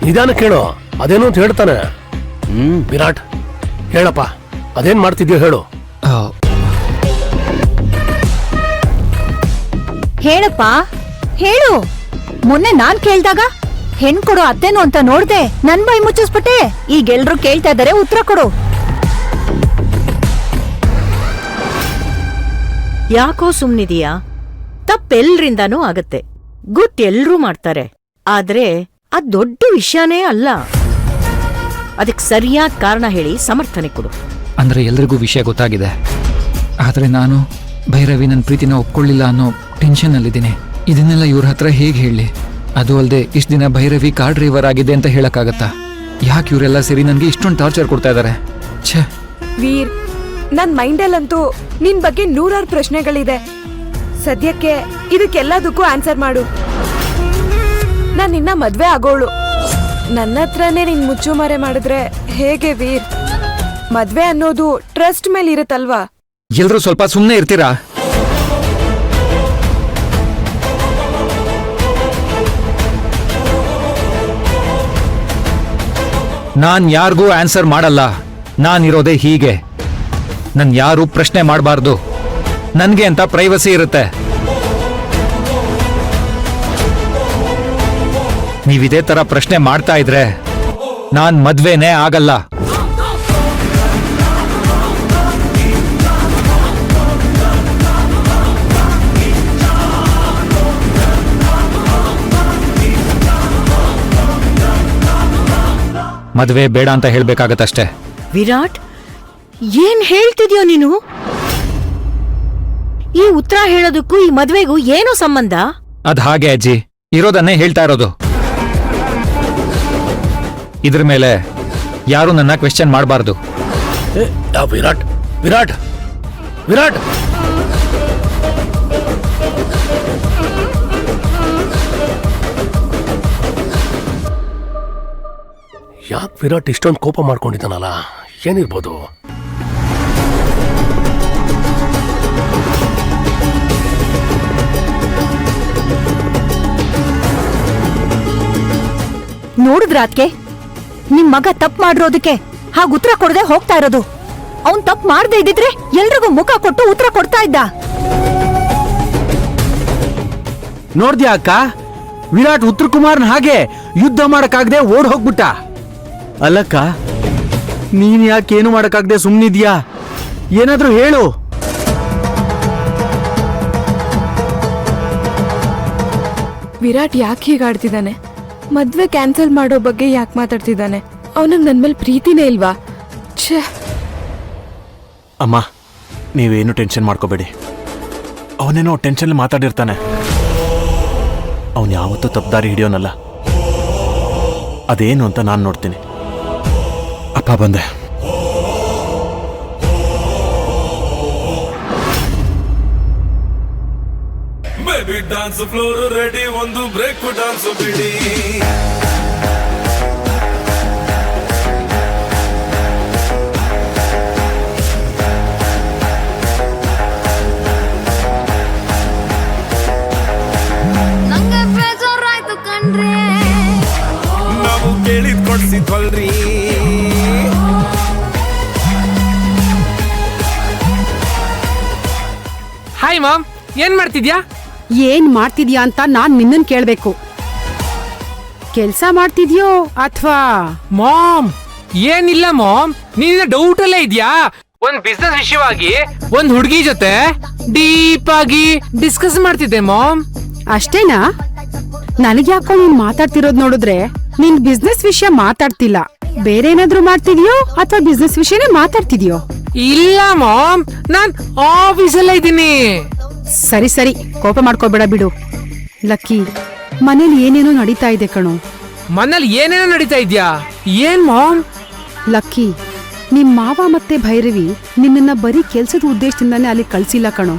ನಿಧಾನ ಕೇಳು, ಅದೇನು ಅಂತ ಹೇಳ್ತಾನೆ. ವಿರಾಟ್ ಹೇಳಪ್ಪ, ಅದೇನ್ ಮಾಡ್ತಿದ್ಯೋ ಹೇಳು. ಹೇಳಪ್ಪ ಹೇಳು. ಮೊನ್ನೆ ನಾನ್ ಕೇಳ್ದಾಗ ಹೆಣ್ ಕೊಡು ಅತ್ತೇನು ಅಂತ ನೋಡ್ದೆ, ನನ್ ಬೈ ಮುಚ್ಚಿಸ್ಬಿಟ್ಟೆ. ಈಗ ಎಲ್ರು ಕೇಳ್ತಾ ಇದಾರೆ, ಉತ್ತರ ಕೊಡು. ಯಾಕೋ ಸುಮ್ನಿದೀಯಾ? ತಪ್ಪೆಲ್ರಿಂದಾನೂ ಆಗತ್ತೆ, ಗೊತ್ತೆಲ್ರೂ ಮಾಡ್ತಾರೆ. ಆದ್ರೆ ಅದ್ ದೊಡ್ಡ ವಿಷಯನೇ ಅಲ್ಲ. ಅದಕ್ ಸರಿಯಾದ ಕಾರಣ ಹೇಳಿ ಸಮರ್ಥನೆ ಕೊಡು. ಅಂದ್ರೆ ಎಲ್ರಿಗೂ ವಿಷಯ ಗೊತ್ತಾಗಿದೆ, ಆದ್ರೆ ನಾನು ಭೈರವಿ ನನ್ನ ಪ್ರೀತಿನ ಒಪ್ಕೊಳ್ಳಿಲ್ಲ ಅನ್ನೋ ಟೆನ್ಷನ್ ಅಲ್ಲಿದ್ದೀನಿ. ಇದನ್ನೆಲ್ಲ ಇವ್ರ ಹತ್ರ ಹೇಗೆ ಹೇಳಿ? ಅದು ಅಲ್ಲದೆ ಇಷ್ಟು ದಿನ ಭೈರವಿ ಕಾರ್ ಡ್ರೈವರ್ ಆಗಿದೆ ಅಂತ ಹೇಳಕ್ಕಾಗತ್ತಾ? ಯಾಕೆ ಇವರೆಲ್ಲ ಸೇರಿ ನನಗೆ ಇಷ್ಟೊಂದು ಟಾರ್ಚರ್ ಕೊಡ್ತಾ ಇದ್ದಾರೆ? ಛೇ ವೀರ್, ನನ್ ಮೈಂಡಲ್ಲಂತೂ ನಿನ್ ಬಗ್ಗೆ 100 ಪ್ರಶ್ನೆಗಳಿದೆ. ಸದ್ಯಕ್ಕೆ ಇದಕ್ಕೆಲ್ಲದಕ್ಕೂ ಆನ್ಸರ್ ಮಾಡು. ನಾನ್ ನಿನ್ನ ಮದ್ವೆ ಆಗೋಳು, ನನ್ನ ಹತ್ರನೇ ನಿನ್ ಮುಚ್ಚುಮರೆ ಮಾಡಿದ್ರೆ ಹೇಗೆ ವೀರ್? ಮದ್ವೆ ಅನ್ನೋದು ಟ್ರಸ್ಟ್ ಮೇಲೆ ಇರುತ್ತಲ್ವಾ? ಎಲ್ರೂ ಸ್ವಲ್ಪ ಸುಮ್ಮನೆ ಇರ್ತೀರಾ? ನಾನ್ ಯಾರಿಗೂ ಆನ್ಸರ್ ಮಾಡಲ್ಲ. ನಾನಿರೋದೇ ಹೀಗೆ. ನನ್ ಯಾರು ಪ್ರಶ್ನೆ ಮಾಡಬಾರ್ದು. ನನ್ಗೆ ಅಂತ ಪ್ರೈವಸಿ ಇರುತ್ತೆ. ನೀವಿದೇ ತರ ಪ್ರಶ್ನೆ ಮಾಡ್ತಾ ಇದ್ರೆ ನಾನ್ ಮದ್ವೆನೇ ಆಗಲ್ಲ. ಮದ್ವೆ ಬೇಡ ಅಂತ ಹೇಳ್ಬೇಕಾಗತ್ತಷ್ಟೇ. ವಿರಾಟ್, ಏನ್ ಹೇಳ್ತಿದ್ಯೋ ನೀನು? ಈ ಉತ್ತರ ಹೇಳೋದಕ್ಕೂ ಈ ಮದ್ವೆಗೂ ಏನೋ ಸಂಬಂಧ? ಅದ್ ಹಾಗೆ ಅಜ್ಜಿ, ಇರೋದನ್ನೇ ಹೇಳ್ತಾ ಇರೋದು. ಇದ್ರ ಮೇಲೆ ಯಾರು ನನ್ನ ಕ್ವೆಶ್ಚನ್ ಮಾಡಬಾರ್ದು. ವಿರಾಟ್ ವಿರಾಟ್ ವಿರಾಟ್ ಯಾಕೆ ವಿರಾಟ್ ಇಷ್ಟೊಂದು ಕೋಪ ಮಾಡ್ಕೊಂಡಿದ್ದಾನಲ್ಲ? ಏನಿರ್ಬೋದು? ನೋಡಿದ್ರಾತ್ಗೆ ನಿಮ್ ಮಗ ತಪ್ಪು ಮಾಡಿರೋದಕ್ಕೆ ಹಾಗ ಉತ್ತರ ಕೊಡದೆ ಹೋಗ್ತಾ ಇರೋದು. ಅವ್ನ್ ತಪ್ಪು ಮಾಡದೆ ಇದ್ದಿದ್ರೆ ಎಲ್ರಿಗೂ ಮುಖ ಕೊಟ್ಟು ಉತ್ತರ ಕೊಡ್ತಾ ಇದ್ದ. ನೋಡ್ದ್ಯಾ ಅಕ್ಕ, ವಿರಾಟ್ ಉತ್ತರ ಕುಮಾರ್ನ ಹಾಗೆ ಯುದ್ಧ ಮಾಡಕ್ಕಾಗದೆ ಓಡ್ ಹೋಗ್ಬಿಟ್ಟ. ಅಲ್ಲಕ್ಕ, ನೀನ್ ಯಾಕೇನು ಮಾಡಕ್ಕಾಗದೆ ಸುಮ್ನಿದ್ಯಾ? ಏನಾದ್ರೂ ಹೇಳು. ವಿರಾಟ್ ಯಾಕೆ ಹೀಗಾಡ್ತಿದ್ದಾನೆ? ಮದ್ವೆ ಕ್ಯಾನ್ಸಲ್ ಮಾಡೋ ಬಗ್ಗೆ ಯಾಕೆ ಮಾತಾಡ್ತಿದ್ದಾನೆ? ಅವನಿಗೆ ನನ್ ಮೇಲೆ ಪ್ರೀತಿನೇ ಇಲ್ವಾ? ಛೇ. ಅಮ್ಮ, ನೀವೇನು ಟೆನ್ಷನ್ ಮಾಡ್ಕೋಬೇಡಿ. ಅವನೇನೋ ಟೆನ್ಷನ್ ಮಾತಾಡಿರ್ತಾನೆ. ಅವನು ಯಾವತ್ತೂ ತಪ್ಪದಾರಿ ಹಿಡಿಯೋನಲ್ಲ. ಅದೇನು ಅಂತ ನಾನು ನೋಡ್ತೀನಿ. ಅಪ್ಪ ಬಂದೆ. ಬೇಬಿ ಡಾನ್ಸ್ ಫ್ಲೋರ್ ರೆಡಿ, ಒಂದು ಬ್ರೇಕ್ ಡಾನ್ಸ್ ಬಿಡಿ. ನಂಗೆ ಬೇಜಾರಾಯ್ತು ಕಣ್ರಿ, ನಾವು ಕೇಳಿದ್ ಕೊಡ್ಸಿದ್ವಲ್ರಿ. ಹಾಯ್ ಮಾಮ್, ಏನ್ ಮಾಡ್ತಿದ್ಯಾ? ಏನ್ ಮಾಡ್ತಿದ್ಯಾ ಅಂತ ನಾನ್ ನಿನ್ನನ್ ಕೇಳ್ಬೇಕು. ಕೆಲ್ಸ ಮಾಡ್ತಿದ್ಯೋ ಅಥವಾ? ಮಾಮ್, ಏನಿಲ್ಲ ಮಾಮ್, ನೀನಿನ ಡೌಟ್ ಅಲ್ಲೇ ಇದ್ಯಾ? ಒಂದ್ ಬಿಸ್ನೆಸ್ ವಿಷಯವಾಗಿ ಒಂದ್ ಹುಡುಗಿ ಜೊತೆ ಡೀಪ್ ಆಗಿ ಡಿಸ್ಕಸ್ ಮಾಡ್ತಿದ್ದೆ ಮಾಮ್. ಅಷ್ಟೇನಾ? ನನಗ್ಯಾಕೋ ನೀನ್ ಮಾತಾಡ್ತಿರೋದ್ ನೋಡಿದ್ರೆ ನೀನ್ ಬಿಸ್ನೆಸ್ ವಿಷಯ ಮಾತಾಡ್ತಿಲ್ಲ, ಬೇರೆ ಏನಾದ್ರೂ ಮಾಡ್ತಿದ್ಯೋ ಅಥವಾ ಬಿಸ್ನೆಸ್ ವಿಷಯನೇ ಮಾತಾಡ್ತಿದ್ಯೋ? ಇಲ್ಲ ಮಾಮ್, ನಾನ್ ಆಫೀಸಲ್ಲ ಇದ್ದೀನಿ. ಸರಿ ಸರಿ, ಕೋಪ ಮಾಡ್ಕೋಬೇಡ ಬಿಡು. ಲಕ್ಕಿ, ಮನೇಲಿ ಏನೇನೋ ನಡೀತಾ ಇದೆ ಕಣೋ. ಮನೇಲಿ ಏನೇನೋ ನಡೀತಾ ಇದ್ಯಾ? ಏನ್ ಮಾಮ್? ಲಕ್ಕಿ, ನಿಮ್ ಮಾವ ಮತ್ತೆ ಭೈರವಿ ನಿನ್ನನ್ನ ಬರೀ ಕೆಲ್ಸದ ಉದ್ದೇಶದಿಂದಾನೇ ಅಲ್ಲಿ ಕಳ್ಸಿಲ್ಲ ಕಣೋ.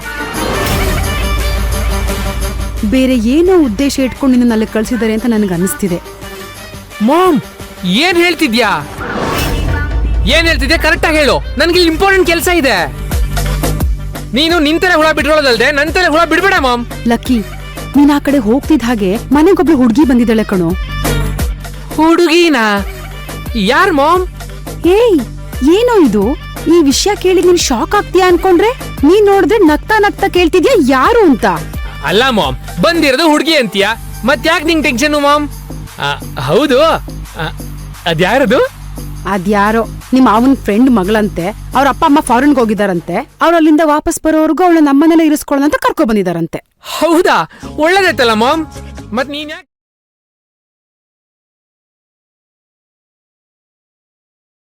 ಬೇರೆ ಏನೋ ಉದ್ದೇಶ ಇಟ್ಕೊಂಡು ನಿನ್ನ ಅಲ್ಲಿ ಕಳ್ಸಿದ್ದಾರೆ ಅಂತ ನನಗೆ ಅನಿಸ್ತಿದೆ. ಮಾಮ್, ಏನ್ ಹೇಳ್ತಿದ್ಯಾ? ಏನ್ ಹೇಳ್ತಿದ್ಯಾ ಕರೆಕ್ಟ್ ಆಗಿ ಹೇಳು. ನನ್ಗೆ ಇಲ್ಲಿ ಇಂಪಾರ್ಟೆಂಟ್ ಕೆಲಸ ಇದೆ. ನೀನು ನಿಂತಲೆ ಹುಳ ಬಿಟ್ಕೊಳ್ಳೋದಲ್ದೆ ನಂತಲೆ ಹುಳ ಬಿಡ್ಬೇಡ ಮಾಮ್. ಲಕ್ಕಿ, ನೀನ್ ಆ ಕಡೆ ಹೋಗ್ತಿದ್ ಹಾಗೆ ಮನೆಗೊಬ್ಳು ಹುಡುಗಿ ಬಂದಿದ್ದಾಳೆ ಕಣೋ. ಹುಡುಗಿನಾ? ಯಾರ್ ಮಾಮ್? ಏಯ್ ಏನೋ ಇದು, ಈ ವಿಷಯ ಕೇಳಿ ನೀನ್ ಶಾಕ್ ಆಗ್ತೀಯಾ ಅನ್ಕೊಂಡ್ರೆ ನೀನ್ ನೋಡಿದ್ರೆ ನಗ್ತಾ ನಗ್ತಾ ಕೇಳ್ತಿದ್ಯಾ ಯಾರು ಅಂತ. ಅಲ್ಲ ಮಾಮ್, ಬಂದಿರೋದು ಹುಡುಗಿ ಅಂತೀಯ, ಮತ್ತ್ಯಾಕ್ ನಿಂಗ್ ಟೆನ್ಷನ್ ಮಾಮ್? ಹೌದು, ಅದ್ಯಾರದು? ಅದ್ಯಾರೋ ನಿಮ್ಮ ಅವನ್ ಫ್ರೆಂಡ್ ಮಗಳಂತೆ. ಅವ್ರ ಅಪ್ಪ ಅಮ್ಮ ಫಾರಿನ್ಗೆ ಹೋಗಿದಾರಂತೆ. ಅವ್ರು ಅಲ್ಲಿಂದ ವಾಪಸ್ ಬರೋವರೆಗೂ ಅವಳ ನಮ್ಮನೆಲ್ಲ ಇರಿಸ್ಕೊಳ್ಳೋದಂತ ಕರ್ಕೊ ಬಂದಿದಾರಂತೆ. ಹೌದಾ? ಒಳ್ಳೇದಾಯ್ತಲ್ಲ ಮಾಮ್. ಮತ್ ನೀನ್ ಯಾಕೆ